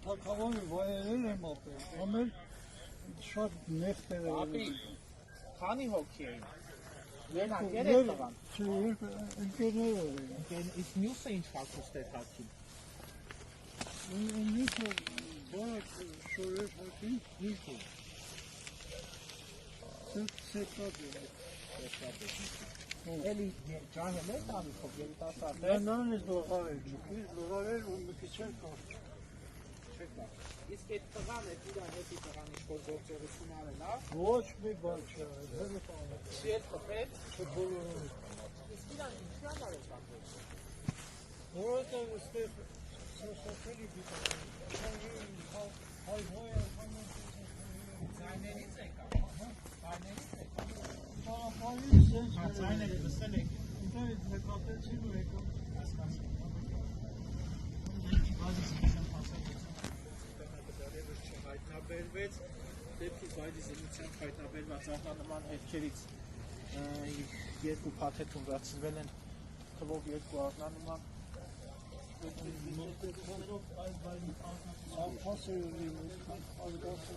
Թակավանը վայելել եմ ապել, ամել շատ նեխտեր է։ Ապի, քանի հոգի էին։ Երեկ տղան։ Չէ, ընկերներ էին։ Իսկ մյուսը ինչ հագուստ էր հագին։ Մյուսը բարակ շորեր հագին։ Ինչու։ Սեքտատ էր։ Էլի ջահել է տանիքով երիտասարդ է։ Նրան ես լողարել ու մի քիչ էր կար։ Իսկ այդ տղան է իրան հետի տղան ինչ-որ գործողություն արել, հա։ Ոչ մի բան չի արել, հերը տանել։ Չի էլ տպել։ Չէ բոլորը։ Իսկ իրան ինչի համար է տապել։ Որովհետև այստեղ սոսոքելի գիտակ։ Հայ-հայ Ձայներից եկա։ Ձայներից եկա։ Ճանապարհից սենց Ձայները լսել եք։ ինձ նկատեցին ու եկա։ Հասկացա։ Հայտնաբերվեց դեպքի վայրի զինությամբ հայտնաբերված ահնանման հետքերից երկու փաթեթ ունրացրվել են թվով երկու ահնանման Ամփոս է ուրի, ազգասը